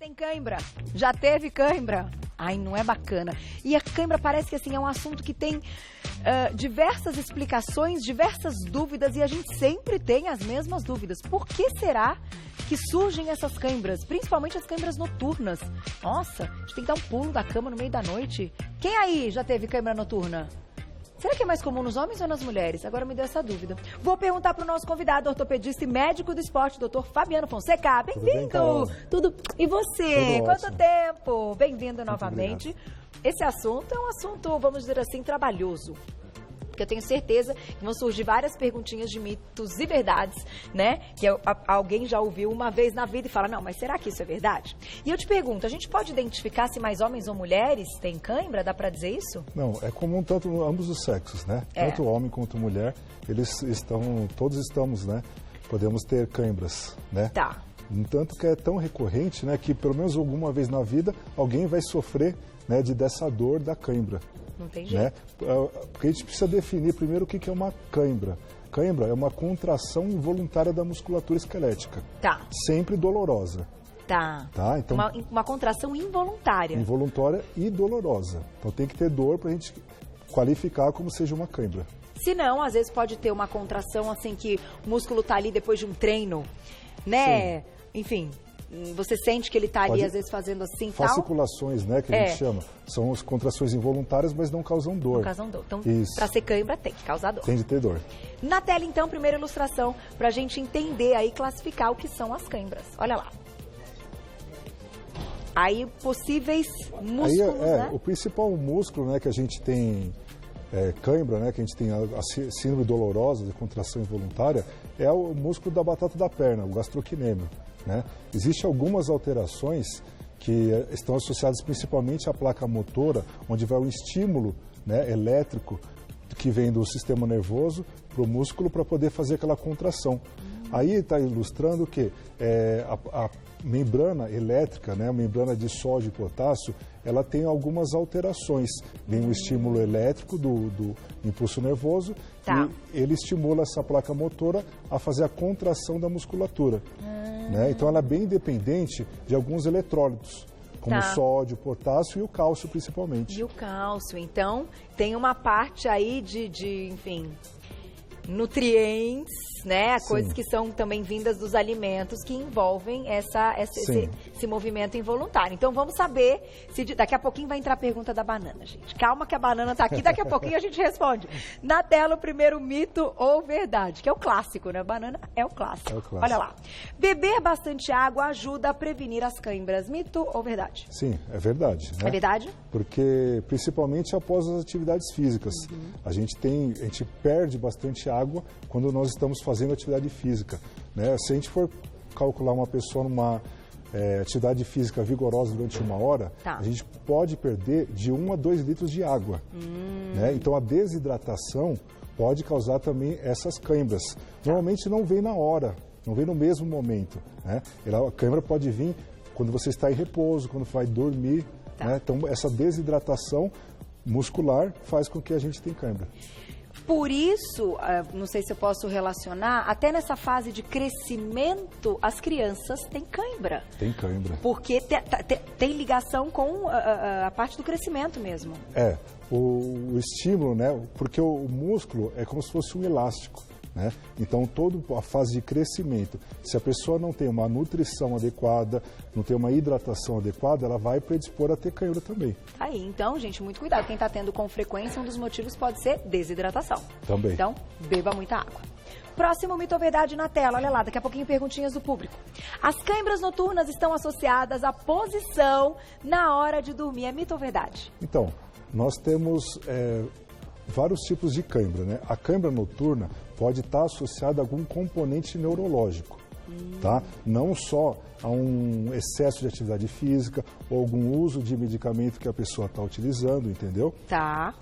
tem cãibra? Já teve cãibra? Ai, não é bacana. E a cãibra parece que assim, é um assunto que tem diversas explicações, diversas dúvidas, e a gente sempre tem as mesmas dúvidas. Por que será que surgem essas cãibras? Principalmente as cãibras noturnas. Nossa, a gente tem que dar um pulo da cama no meio da noite. Quem aí já teve cãibra noturna? Será que é mais comum nos homens ou nas mulheres? Agora me deu essa dúvida. Vou perguntar para o nosso convidado, ortopedista e médico do esporte, doutor Fabiano Fonseca. Bem-vindo! Tudo. E você? Tudo Quanto ótimo. tempo? Bem-vindo novamente. Obrigado. Esse assunto é um assunto, vamos dizer assim, trabalhoso. Porque eu tenho certeza que vão surgir várias perguntinhas de mitos e verdades, né? Que alguém já ouviu uma vez na vida e fala, não, mas será que isso é verdade? E eu te pergunto, a gente pode identificar se mais homens ou mulheres têm cãibra? Dá pra dizer isso? Não, é comum tanto ambos os sexos, né? É. Tanto homem quanto mulher, todos estamos, né? Podemos ter cãibras, né? Tá. No tanto que é tão recorrente, né? Que pelo menos alguma vez na vida, alguém vai sofrer, né? Dessa dor da cãibra. Não tem jeito. Né? Porque a gente precisa definir primeiro o que é uma cãibra. Cãibra é uma contração involuntária da musculatura esquelética. Tá. Sempre dolorosa. Tá. Tá? Então, Uma contração involuntária. involuntária e dolorosa. Então tem que ter dor para a gente qualificar como seja uma cãibra. Se não, às vezes pode ter uma contração assim que o músculo tá ali depois de um treino, né? Sim. Enfim, você sente que ele tá ali Pode- às vezes fazendo assim tal. Fasciculações, né, que a gente chama. São as contrações involuntárias, mas não causam dor. Não causam dor. Então, Isso. pra ser cãibra tem que causar dor. Tem de ter dor. Na tela, então, primeira ilustração pra gente entender aí, classificar o que são as cãibras. Olha lá. Aí, possíveis músculos, né? O principal músculo, né, que a gente tem cãibra, né, que a gente tem a síndrome dolorosa de contração involuntária, é o músculo da batata da perna, o gastrocnêmio, né? Existem algumas alterações que estão associadas principalmente à placa motora, onde vai o estímulo, né, elétrico que vem do sistema nervoso para o músculo para poder fazer aquela contração. Aí está ilustrando que a membrana elétrica, né, a membrana de sódio e potássio, ela tem algumas alterações. Vem o estímulo elétrico do impulso nervoso Tá. e ele estimula essa placa motora a fazer a contração da musculatura. Né? Então ela é bem dependente de alguns eletrólitos, como Tá. o sódio, o potássio e o cálcio principalmente. E o cálcio. Então, tem uma parte aí de enfim, nutrientes, né? Sim. Coisas que são também vindas dos alimentos que envolvem esse movimento involuntário. Então, vamos saber se daqui a pouquinho vai entrar a pergunta da banana, gente. Calma que a banana tá aqui, daqui a pouquinho a gente responde. Na tela, o primeiro mito ou verdade, que é o clássico, né? Banana é o clássico. É o clássico. Olha lá. Beber bastante água ajuda a prevenir as cãibras. Mito ou verdade? Sim, é verdade. Né? É verdade? Porque, principalmente após as atividades físicas, a gente perde bastante água quando nós estamos fazendo atividade física. Né? Se a gente for calcular uma pessoa numa atividade física vigorosa durante uma hora, Tá. a gente pode perder de 1 a 2 litros de água. Né? Então, a desidratação pode causar também essas cãibras. Normalmente não vem na hora, não vem no mesmo momento. Né? A cãibra pode vir quando você está em repouso, quando vai dormir. Tá. Né? Então, essa desidratação muscular faz com que a gente tenha cãibra. Por isso, não sei se eu posso relacionar, até nessa fase de crescimento, as crianças têm cãibra. Tem cãibra. Porque tem ligação com a parte do crescimento mesmo. O estímulo, né? Porque o músculo é como se fosse um elástico. Né? Então, toda a fase de crescimento, se a pessoa não tem uma nutrição adequada, não tem uma hidratação adequada, ela vai predispor a ter cãibra também. Aí, então, gente, muito cuidado. Quem está tendo com frequência, um dos motivos pode ser desidratação. Também. Então, beba muita água. Próximo mito ou verdade na tela. Olha lá, daqui a pouquinho perguntinhas do público. As cãibras noturnas estão associadas à posição na hora de dormir. É mito ou verdade? Então, nós temos vários tipos de cãibra, né? A cãibra noturna pode estar associada a algum componente neurológico, tá? Não só a um excesso de atividade física ou algum uso de medicamento que a pessoa está utilizando, entendeu? Tá.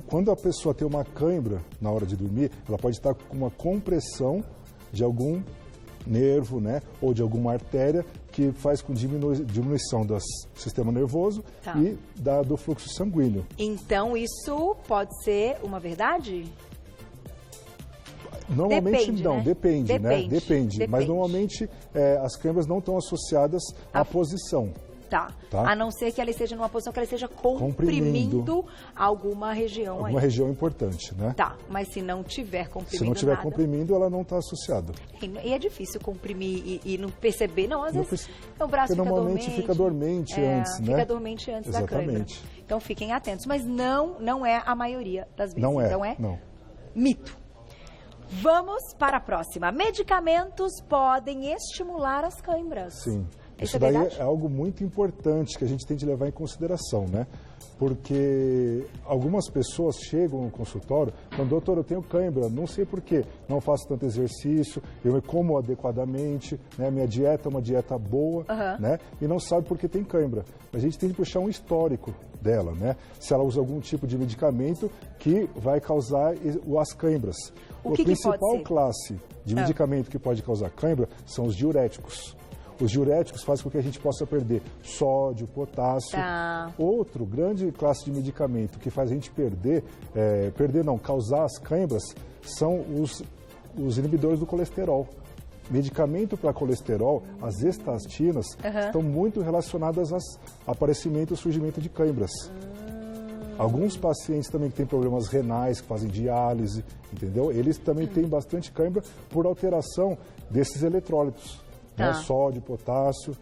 Quando a pessoa tem uma cãibra na hora de dormir, ela pode estar com uma compressão de algum nervo, né? Ou de alguma artéria que faz com diminuição do sistema nervoso Tá. e do fluxo sanguíneo. Então, isso pode ser uma verdade? Normalmente depende, não, né? depende, né? Depende. Mas normalmente as câimbras não estão associadas à posição. Tá. A não ser que ela esteja numa posição que ela esteja comprimindo alguma região aí. Alguma região importante, né? Tá, mas se não tiver comprimindo Se não estiver nada, comprimindo, ela não está associada. E é difícil comprimir e não perceber, não, às vezes o braço fica normalmente dormente. fica dormente antes, né? Fica dormente antes da câimbra. Então fiquem atentos, mas não é a maioria das vezes. Não é, então não. Mito. Vamos para a próxima. Medicamentos podem estimular as câimbras. Sim. Isso daí verdade? é algo muito importante que a gente tem de levar em consideração, né? Porque algumas pessoas chegam no consultório falando, doutor, eu tenho câimbra, não sei por quê, não faço tanto exercício, eu como adequadamente, né? Minha dieta é uma dieta boa, né? E não sabe por que tem câimbra. A gente tem que puxar um histórico dela, né? Se ela usa algum tipo de medicamento que vai causar as câimbras. A principal classe de medicamento que pode causar câimbra são os diuréticos. Os diuréticos fazem com que a gente possa perder sódio, potássio. Outro grande classe de medicamento que faz a gente causar as câimbras são os inibidores do colesterol. Medicamento para colesterol, as estastinas, estão muito relacionadas ao aparecimento e surgimento de câimbras. Alguns pacientes também que têm problemas renais, que fazem diálise, entendeu? Eles também têm bastante câimbra por alteração desses eletrólitos. Né? Sódio, potássio,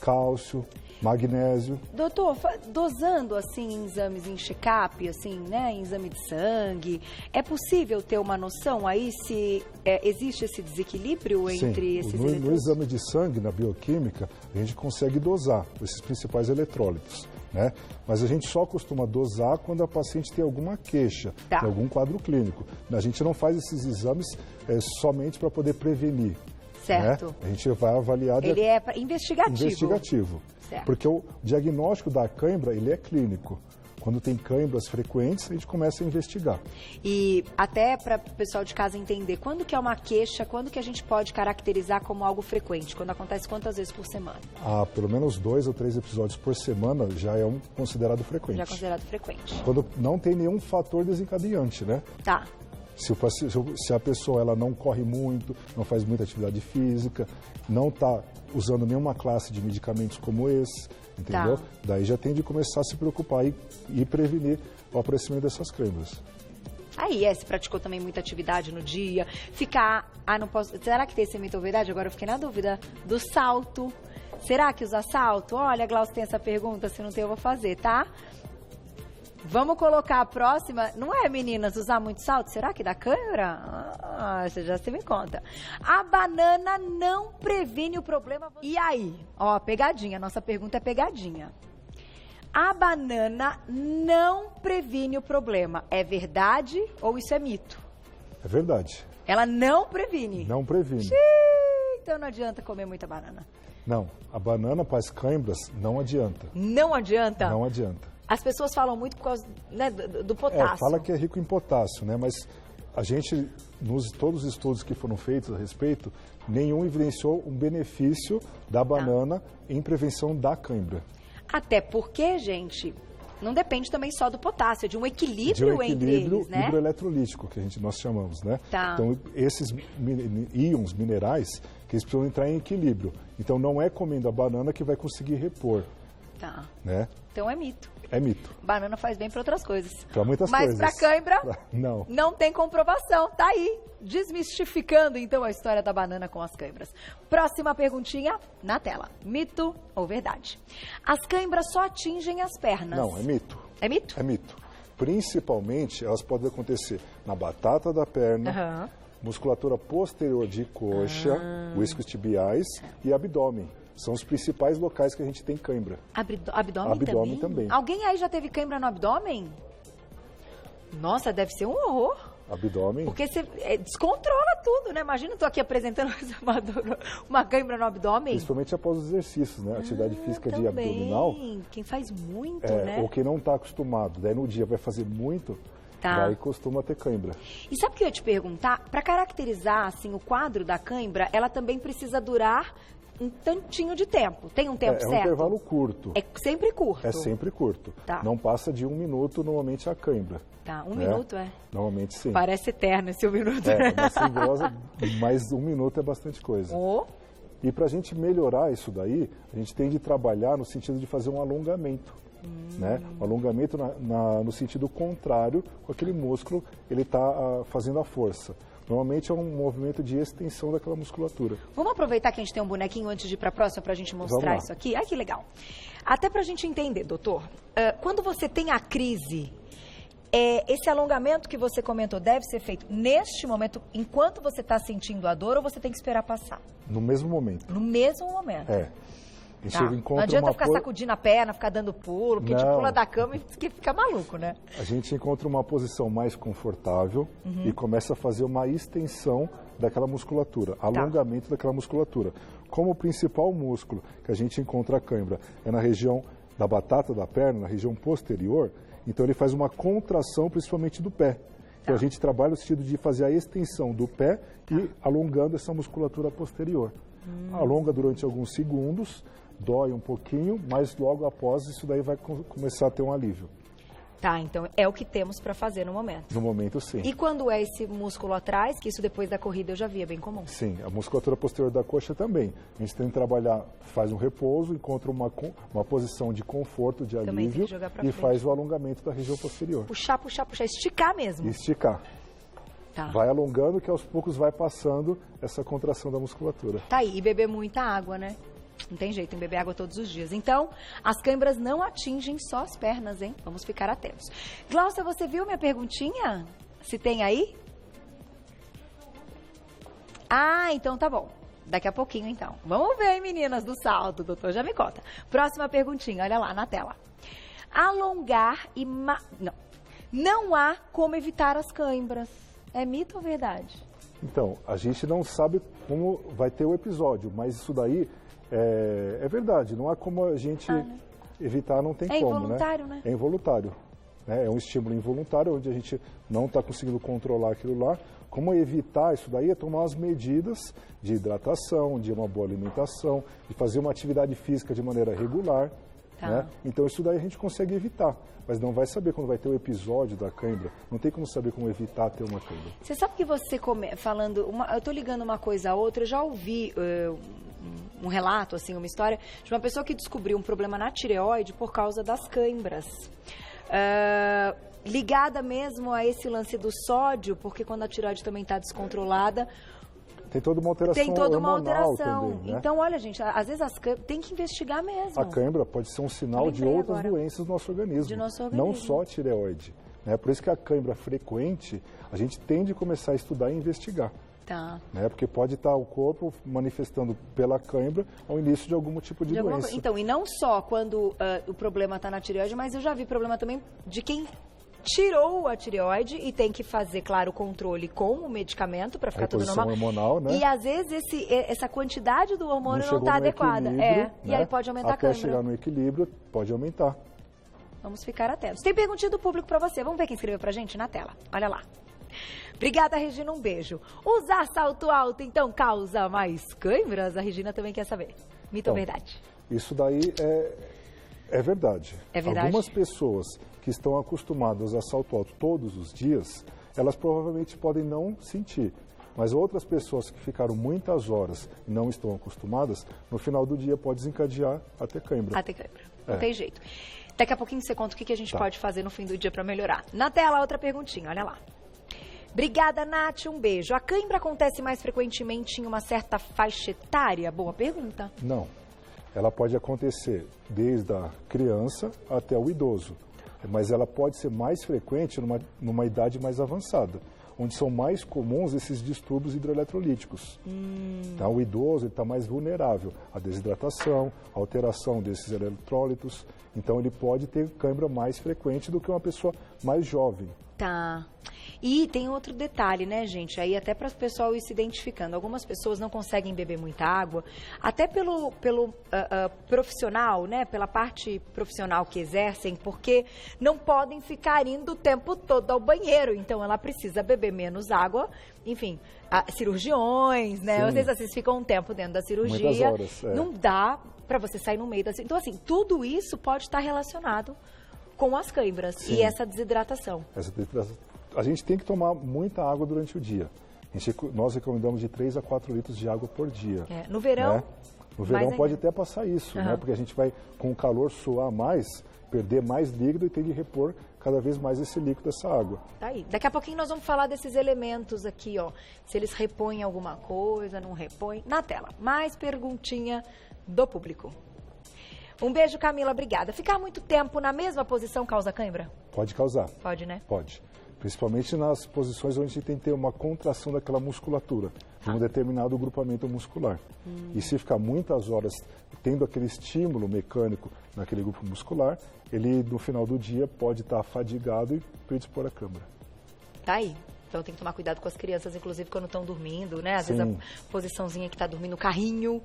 cálcio, magnésio. Doutor, dosando assim em exames em check-up, assim, né, em exame de sangue, é possível ter uma noção aí se existe esse desequilíbrio entre esses eletrodos? No exame de sangue, na bioquímica, a gente consegue dosar esses principais eletrólitos, né? Mas a gente só costuma dosar quando a paciente tem alguma queixa, tem algum quadro clínico. A gente não faz esses exames somente para poder prevenir. Certo. Né? A gente vai avaliar... Ele é investigativo. Investigativo. Certo. Porque o diagnóstico da câimbra, ele é clínico. Quando tem câimbras frequentes, a gente começa a investigar. E até para o pessoal de casa entender, quando que é uma queixa, quando que a gente pode caracterizar como algo frequente? Quando acontece quantas vezes por semana? Pelo menos 2 ou 3 episódios por semana já é considerado frequente. Já é considerado frequente. Quando não tem nenhum fator desencadeante, né? Tá. Se a pessoa ela não corre muito, não faz muita atividade física, não está usando nenhuma classe de medicamentos como esse, entendeu? Daí já tem de começar a se preocupar e prevenir o aparecimento dessas câimbras. Aí, se praticou também muita atividade no dia, não posso... Será que tem esse mito ou verdade? Agora eu fiquei na dúvida do salto. Será que usa salto? Olha, a Glaucia tem essa pergunta, se não tem eu vou fazer, tá? Vamos colocar a próxima. Não é, meninas, usar muito salto? Será que dá câimbra? Você já se me conta. A banana não previne o problema. E aí? Ó, pegadinha. Nossa pergunta é pegadinha. A banana não previne o problema. É verdade ou isso é mito? É verdade. Ela não previne? Não previne. Então não adianta comer muita banana. Não. A banana para as câimbras não adianta. Não adianta? Não adianta. As pessoas falam muito por causa, né, do potássio. Fala que é rico em potássio, né? Mas a gente, todos os estudos que foram feitos a respeito, nenhum evidenciou um benefício da banana em prevenção da câimbra. Até porque, gente, não depende também só do potássio, é de um equilíbrio entre eles, né? Hidroeletrolítico, que nós chamamos, né? Então, esses íons minerais, que eles precisam entrar em equilíbrio. Então, não é comendo a banana que vai conseguir repor. Né? Então é mito. É mito. Banana faz bem para outras coisas. Para muitas coisas. Mas para câimbra, não. Não tem comprovação. Tá aí, desmistificando então a história da banana com as câimbras. Próxima perguntinha na tela. Mito ou verdade? As câimbras só atingem as pernas. Não, é mito. É mito? É mito. Principalmente, elas podem acontecer na batata da perna, musculatura posterior de coxa, o isquiotibiais e abdômen. São os principais locais que a gente tem câimbra. Abdômen também? Alguém aí já teve câimbra no abdômen? Nossa, deve ser um horror. Abdômen. Porque você descontrola tudo, né? Imagina, eu tô aqui apresentando uma câimbra no abdômen. Principalmente após os exercícios, né? Atividade física de abdominal. Quem faz muito, né? Ou quem não está acostumado, daí no dia vai fazer muito, daí costuma ter câimbra. E sabe o que eu ia te perguntar? Para caracterizar, assim, o quadro da câimbra, ela também precisa durar um tantinho de tempo. Tem um tempo certo? É um intervalo curto. É sempre curto? É sempre curto. Tá. Não passa de 1 minuto, normalmente, a cãibra. Tá, 1 minuto é? Normalmente, sim. Parece eterno esse 1 minuto. É uma fibrose, mas 1 minuto é bastante coisa. E para a gente melhorar isso daí, a gente tem de trabalhar no sentido de fazer um alongamento. Né? Um alongamento no sentido contrário, com aquele músculo, ele está fazendo a força. Normalmente é um movimento de extensão daquela musculatura. Vamos aproveitar que a gente tem um bonequinho antes de ir para a próxima para a gente mostrar isso aqui? Ai, que legal. Até para a gente entender, doutor, quando você tem a crise, esse alongamento que você comentou deve ser feito neste momento, enquanto você está sentindo a dor, ou você tem que esperar passar? No mesmo momento. No mesmo momento? É. Tá. Não adianta ficar sacudindo a perna, ficar dando pulo, porque a gente pula da cama e fica maluco, né? A gente encontra uma posição mais confortável e começa a fazer uma extensão daquela musculatura, alongamento daquela musculatura. Como o principal músculo que a gente encontra a cãibra é na região da batata da perna, na região posterior, então ele faz uma contração principalmente do pé. Então a gente trabalha no sentido de fazer a extensão do pé e alongando essa musculatura posterior. Alonga durante alguns segundos, dói um pouquinho, mas logo após isso daí vai começar a ter um alívio. Tá, então é o que temos para fazer no momento. No momento, sim. E quando é esse músculo atrás, que isso depois da corrida eu já vi, é bem comum? Sim, a musculatura posterior da coxa também. A gente tem que trabalhar, faz um repouso, encontra uma posição de conforto, de alívio e faz o alongamento da região posterior. Puxar, puxar, puxar, esticar mesmo? Esticar. Tá. Vai alongando que aos poucos vai passando essa contração da musculatura. Tá aí, e beber muita água, né? Não tem jeito em beber água todos os dias. Então, as câimbras não atingem só as pernas, hein? Vamos ficar atentos. Glaucia, você viu minha perguntinha? Se tem aí? Ah, então tá bom. Daqui a pouquinho, então. Vamos ver, hein, meninas do salto. O doutor já me conta. Próxima perguntinha, olha lá na tela. Alongar e... Não há como evitar as câimbras. É mito ou verdade? Então, a gente não sabe como vai ter o episódio, mas isso daí... É verdade, não há como a gente evitar, não tem como, né? É involuntário, né? É involuntário. Né? É um estímulo involuntário, onde a gente não está conseguindo controlar aquilo lá. Como evitar isso daí é tomar as medidas de hidratação, de uma boa alimentação, de fazer uma atividade física de maneira regular. Né? Então isso daí a gente consegue evitar, mas não vai saber quando vai ter o episódio da cãibra. Não tem como saber como evitar ter uma cãibra. Você sabe que você falando, eu estou ligando uma coisa a outra, eu já ouvi... um relato, assim, uma história de uma pessoa que descobriu um problema na tireoide por causa das câimbras. Ligada mesmo a esse lance do sódio, porque quando a tireoide também está descontrolada... Tem toda uma alteração Tem toda uma alteração. Também, né? Então, olha, gente, às vezes tem que investigar mesmo. A cãibra pode ser um sinal de outras doenças do nosso organismo. Não só a tireoide. Né? Por isso que a cãibra frequente, a gente tem de começar a estudar e investigar. Tá. Né? Porque pode estar o corpo manifestando pela cãibra ao início de algum tipo de doença. Então, e não só quando o problema está na tireoide, mas eu já vi problema também de quem tirou a tireoide e tem que fazer, claro, o controle com o medicamento para ficar tudo normal. Hormonal, né? E às vezes essa quantidade do hormônio não está adequada. Né? E aí pode aumentar a cãibra. Até chegar no equilíbrio, pode aumentar. Vamos ficar atentos. Tem perguntinha do público para você. Vamos ver quem escreveu pra gente na tela. Olha lá. Obrigada, Regina, um beijo. Usar salto alto, então, causa mais câimbras? A Regina também quer saber. Mito ou verdade? Isso daí é verdade. É verdade? Algumas pessoas que estão acostumadas a salto alto todos os dias, elas provavelmente podem não sentir. Mas outras pessoas que ficaram muitas horas e não estão acostumadas, no final do dia pode desencadear até cãibra. Até cãibra. Não tem jeito. Daqui a pouquinho você conta o que a gente pode fazer no fim do dia para melhorar. Na tela, outra perguntinha, olha lá. Obrigada, Nath, um beijo. A cãibra acontece mais frequentemente em uma certa faixa etária? Boa pergunta. Não. Ela pode acontecer desde a criança até o idoso, mas ela pode ser mais frequente numa idade mais avançada, onde são mais comuns esses distúrbios hidroeletrolíticos. Então, o idoso está mais vulnerável à desidratação, à alteração desses eletrólitos. Então, ele pode ter cãibra mais frequente do que uma pessoa mais jovem. Tá. E tem outro detalhe, né, gente? Aí até para o pessoal ir se identificando. Algumas pessoas não conseguem beber muita água, até pelo profissional, né? Pela parte profissional que exercem, porque não podem ficar indo o tempo todo ao banheiro. Então, ela precisa beber menos água. Enfim, cirurgiões, né? Sim. Às vezes vocês ficam um tempo dentro da cirurgia. Muitas horas, é. Não dá para você sair no meio da... Então, assim, tudo isso pode estar relacionado com as câimbras. Sim. E essa desidratação. A gente tem que tomar muita água durante o dia. Nós recomendamos de 3 a 4 litros de água por dia. No verão? Né? No verão pode até passar isso, né? Porque a gente vai, com o calor, suar mais, perder mais líquido e tem que repor cada vez mais esse líquido dessa água. Tá aí. Daqui a pouquinho nós vamos falar desses elementos aqui, ó. Se eles repõem alguma coisa, não repõem. Na tela. Mais perguntinha do público. Um beijo, Camila. Obrigada. Ficar muito tempo na mesma posição causa cãibra? Pode causar. Pode, né? Pode. Principalmente nas posições onde a gente tem que ter uma contração daquela musculatura, de um determinado grupamento muscular. E se ficar muitas horas tendo aquele estímulo mecânico naquele grupo muscular, ele no final do dia pode estar fadigado e predispor a cãibra. Tá aí. Então tem que tomar cuidado com as crianças, inclusive quando estão dormindo, né? Às Sim. vezes a posiçãozinha que está dormindo, carrinho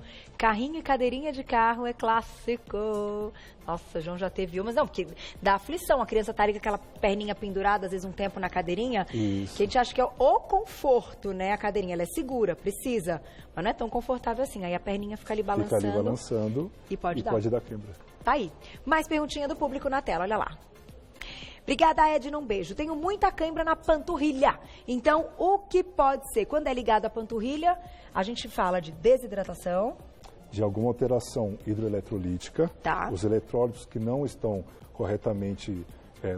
e cadeirinha de carro é clássico. Nossa, o João já teve uma, mas não, porque dá aflição, a criança tá ali com aquela perninha pendurada, às vezes um tempo na cadeirinha, Isso. que a gente acha que é o conforto, né? A cadeirinha, ela é segura, precisa, mas não é tão confortável assim, aí a perninha fica ali balançando. Fica ali balançando e pode dar cãibra. Tá aí. Mais perguntinha do público na tela, olha lá. Obrigada, Edna, um beijo. Tenho muita cãibra na panturrilha. Então, o que pode ser? Quando é ligado à panturrilha, a gente fala de desidratação. De alguma alteração hidroeletrolítica. Tá. Os eletrólitos que não estão corretamente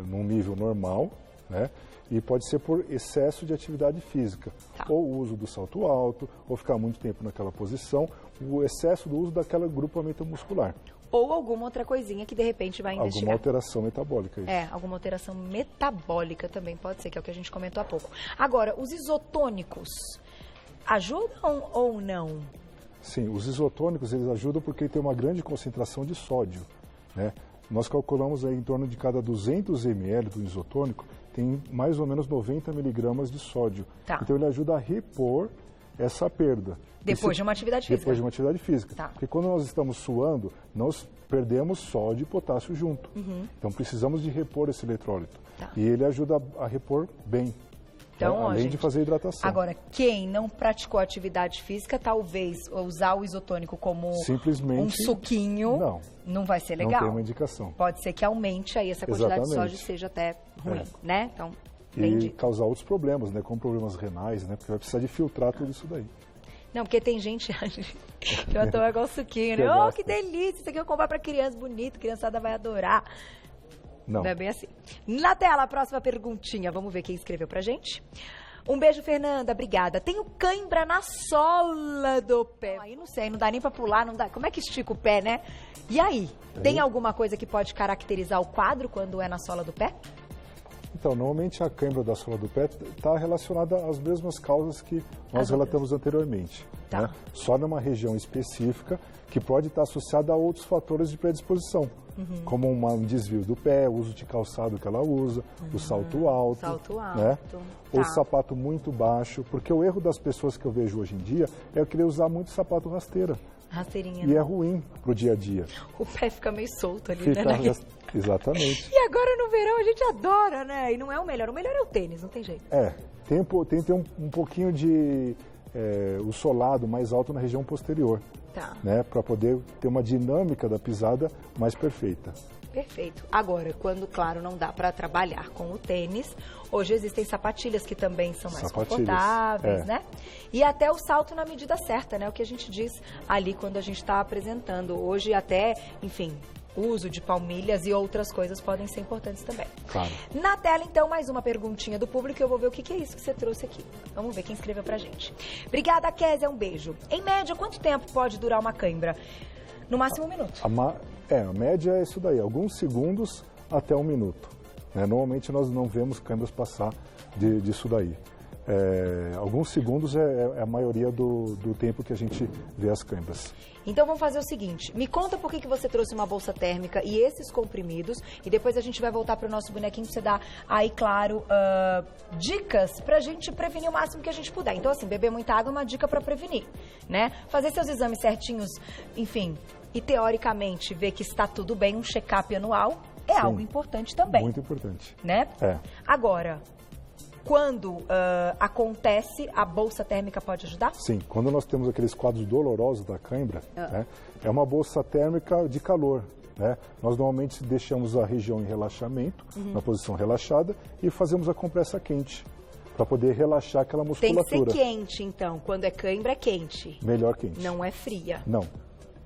num nível normal, né? E pode ser por excesso de atividade física. Tá. Ou o uso do salto alto, ou ficar muito tempo naquela posição, o excesso do uso daquele grupamento muscular. Ou alguma outra coisinha que de repente vai investigar. Alguma alteração metabólica. Isso. Alguma alteração metabólica também pode ser, que é o que a gente comentou há pouco. Agora, os isotônicos ajudam ou não? Sim, os isotônicos eles ajudam porque tem uma grande concentração de sódio, né? Nós calculamos aí em torno de cada 200 ml do isotônico tem mais ou menos 90 miligramas de sódio. Tá. Então ele ajuda a repor essa perda. Depois de uma atividade física. Depois de uma atividade física. Tá. Porque quando nós estamos suando, nós perdemos sódio e potássio junto. Então precisamos de repor esse eletrólito. Tá. E ele ajuda a repor bem. Então, além gente, de fazer hidratação. Agora, quem não praticou atividade física, talvez usar o isotônico como simplesmente um suquinho não vai ser legal. Não tem uma indicação. Pode ser que aumente aí essa quantidade de sódio, seja até ruim, né? Então, e causar outros problemas, né? Como problemas renais, né? Porque vai precisar de filtrar tudo isso daí. Não, porque tem gente que vai tomar igual suquinho, né? Oh, que delícia, isso aqui eu vou comprar pra criança, bonito, criançada vai adorar. Não é bem assim. Na tela, a próxima perguntinha. Vamos ver quem escreveu pra gente. Um beijo, Fernanda. Obrigada. Tenho cãibra na sola do pé. Aí não sei, não dá nem pra pular, não dá. Como é que estica o pé, né? E aí? Tem alguma coisa que pode caracterizar o quadro quando é na sola do pé? Então, normalmente a cãibra da sola do pé está relacionada às mesmas causas que nós relatamos anteriormente. Tá. Né? Só numa região específica que pode estar associada a outros fatores de predisposição, como um desvio do pé, o uso de calçado que ela usa, o salto alto, né? Ou sapato muito baixo, porque o erro das pessoas que eu vejo hoje em dia é eu querer usar muito sapato rasteira. Rasteirinha. E é ruim pro dia a dia. O pé fica meio solto ali, né? Exatamente. E agora no verão a gente adora, né? E não é o melhor é o tênis, não tem jeito. Tem que ter um pouquinho de o solado mais alto na região posterior. Tá. Né? Para poder ter uma dinâmica da pisada mais perfeita. Perfeito. Agora, quando, claro, não dá para trabalhar com o tênis, hoje existem sapatilhas que também são mais confortáveis, né? E até o salto na medida certa, né? O que a gente diz ali quando a gente está apresentando. Hoje até, enfim, uso de palmilhas e outras coisas podem ser importantes também. Claro. Na tela, então, mais uma perguntinha do público. Eu vou ver o que é isso que você trouxe aqui. Vamos ver quem escreveu pra gente. Obrigada, Kézia. Um beijo. Em média, quanto tempo pode durar uma cãibra? No máximo 1 minuto. A média é isso daí, alguns segundos até 1 minuto. Né? Normalmente nós não vemos câimbras passar disso daí. alguns segundos é a maioria do tempo que a gente vê as câimbras. Então vamos fazer o seguinte, me conta por que você trouxe uma bolsa térmica e esses comprimidos, e depois a gente vai voltar para o nosso bonequinho para você dar aí, claro, dicas para a gente prevenir o máximo que a gente puder. Então assim, beber muita água é uma dica para prevenir, né? Fazer seus exames certinhos, enfim, e teoricamente ver que está tudo bem, um check-up anual é algo importante também. Muito importante. Né? É. Agora, quando acontece, a bolsa térmica pode ajudar? Sim, quando nós temos aqueles quadros dolorosos da cãibra, né, é uma bolsa térmica de calor. Né? Nós normalmente deixamos a região em relaxamento, na posição relaxada, e fazemos a compressa quente, para poder relaxar aquela musculatura. Tem que ser quente, então. Quando é cãibra, é quente. Melhor quente. Não é fria. Não.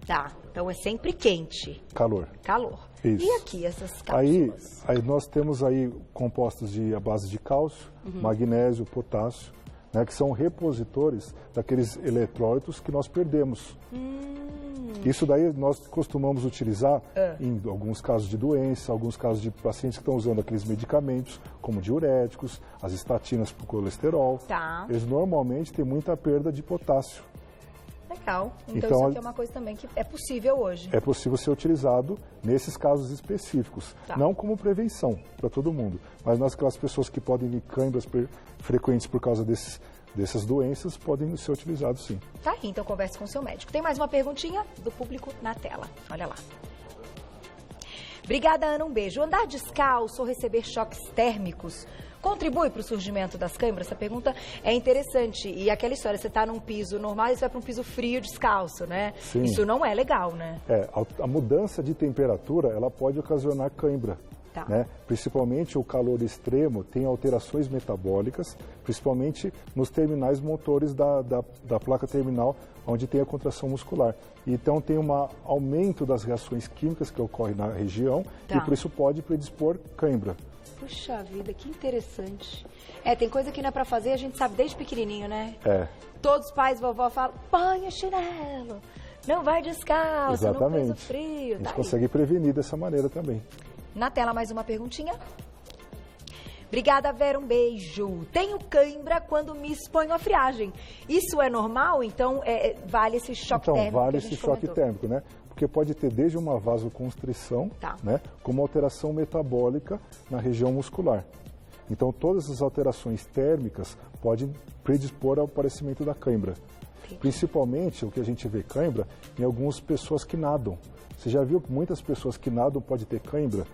Tá, então é sempre quente. Calor. Calor. Isso. E aqui, essas cápsulas? Aí nós temos aí compostos à base de cálcio, magnésio, potássio, né, que são repositores daqueles eletrólitos que nós perdemos. Isso daí nós costumamos utilizar em alguns casos de doença, alguns casos de pacientes que estão usando aqueles medicamentos, como diuréticos, as estatinas para o colesterol. Tá. Eles normalmente têm muita perda de potássio. Legal. Então isso aqui é uma coisa também que é possível hoje. É possível ser utilizado nesses casos específicos. Tá. Não como prevenção para todo mundo, mas aquelas pessoas que podem ter câimbras frequentes por causa dessas doenças, podem ser utilizados sim. Tá aí, então converse com o seu médico. Tem mais uma perguntinha do público na tela. Olha lá. Obrigada, Ana. Um beijo. Andar descalço ou receber choques térmicos contribui para o surgimento das câimbras? Essa pergunta é interessante. E aquela história, você está num piso normal e você vai para um piso frio descalço, né? Sim. Isso não é legal, né? A mudança de temperatura, ela pode ocasionar câimbra. Tá. Né? Principalmente o calor extremo tem alterações metabólicas, principalmente nos terminais motores da placa terminal, onde tem a contração muscular. Então tem um aumento das reações químicas que ocorrem na região e por isso pode predispor câimbra. Puxa vida, que interessante. Tem coisa que não é pra fazer, a gente sabe desde pequenininho, né? Todos os pais e vovó falam, põe o chinelo, não vai descalço, exatamente. No piso frio. A gente consegue prevenir dessa maneira também. Na tela, mais uma perguntinha. Obrigada, Vera, um beijo. Tenho cãibra quando me exponho à friagem. Isso é normal? Então, vale esse choque térmico? Então, vale esse choque térmico, né? Porque pode ter desde uma vasoconstrição, né, como alteração metabólica na região muscular. Então, todas as alterações térmicas podem predispor ao aparecimento da cãibra. Principalmente, o que a gente vê cãibra em algumas pessoas que nadam. Você já viu que muitas pessoas que nadam podem ter cãibra?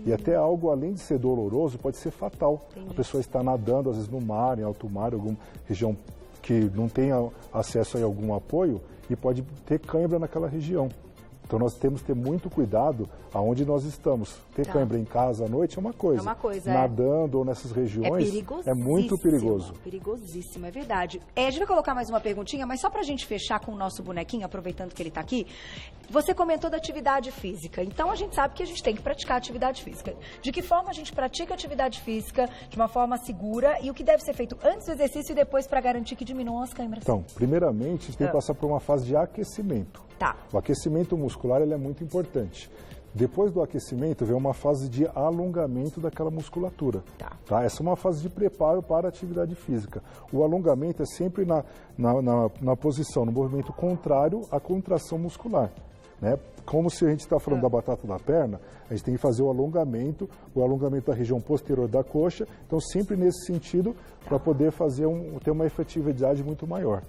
E até algo, além de ser doloroso, pode ser fatal. A pessoa está nadando, às vezes, no mar, em alto mar, em alguma região que não tenha acesso a algum apoio, e pode ter cãibra naquela região. Então, nós temos que ter muito cuidado aonde nós estamos. Ter cãibra em casa à noite é uma coisa. Nadando ou nessas regiões é muito perigoso. Perigosíssimo, é verdade. A gente vai colocar mais uma perguntinha, mas só pra gente fechar com o nosso bonequinho, aproveitando que ele tá aqui. Você comentou da atividade física. Então, a gente sabe que a gente tem que praticar atividade física. De que forma a gente pratica atividade física de uma forma segura e o que deve ser feito antes do exercício e depois para garantir que diminuam as câimbras? Então, primeiramente, a gente tem que passar por uma fase de aquecimento. O aquecimento muscular ele é muito importante. Depois do aquecimento, vem uma fase de alongamento daquela musculatura. Essa é uma fase de preparo para a atividade física. O alongamento é sempre na posição, no movimento contrário à contração muscular. Né? Como se a gente está falando da batata da perna, a gente tem que fazer o alongamento da região posterior da coxa. Então, sempre nesse sentido, para poder ter uma efetividade muito maior.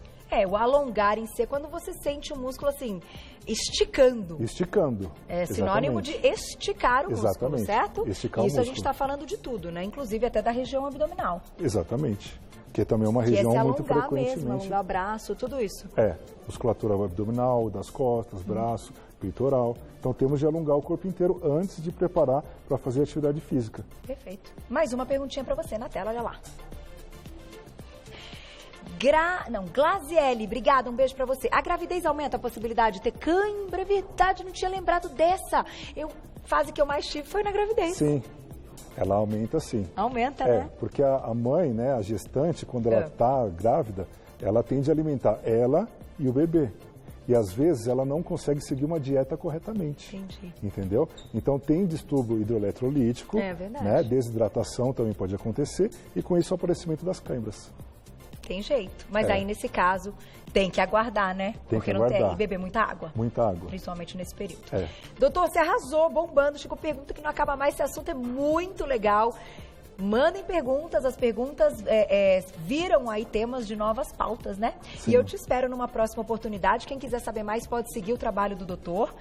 O alongar em si é quando você sente o músculo assim, esticando. Esticando. É sinônimo de esticar o músculo, certo? Esticar o músculo. Isso a gente está falando de tudo, né? Inclusive até da região abdominal. Exatamente. Que também é uma região muito frequentemente. Mesmo, alongar o braço, tudo isso. Musculatura abdominal, das costas, braço, peitoral. Então temos de alongar o corpo inteiro antes de preparar para fazer atividade física. Perfeito. Mais uma perguntinha para você na tela, olha lá. Glaziele, obrigada, um beijo pra você. A gravidez aumenta a possibilidade de ter cãibra? Verdade, não tinha lembrado dessa. Fase que eu mais tive foi na gravidez. Sim, ela aumenta sim. Aumenta, né? Porque a mãe, né, a gestante, quando ela está grávida, ela tende a alimentar ela e o bebê. E às vezes ela não consegue seguir uma dieta corretamente. Entendi. Entendeu? Então tem distúrbio hidroeletrolítico, verdade. Né, desidratação também pode acontecer, e com isso o aparecimento das câimbras. Tem jeito. Mas aí, nesse caso, tem que aguardar, né? Porque não tem. E beber muita água. Muita água. Principalmente nesse período. É. Doutor, você arrasou, bombando. Chegou pergunta que não acaba mais. Esse assunto é muito legal. Mandem perguntas, as perguntas viram aí temas de novas pautas, né? Sim. E eu te espero numa próxima oportunidade. Quem quiser saber mais pode seguir o trabalho do doutor.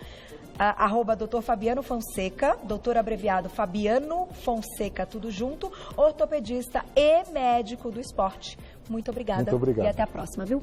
@Dr. Fabiano Fonseca, doutor abreviado Fabiano Fonseca, tudo junto, ortopedista e médico do esporte. Muito obrigada. Muito obrigado. E até a próxima, viu?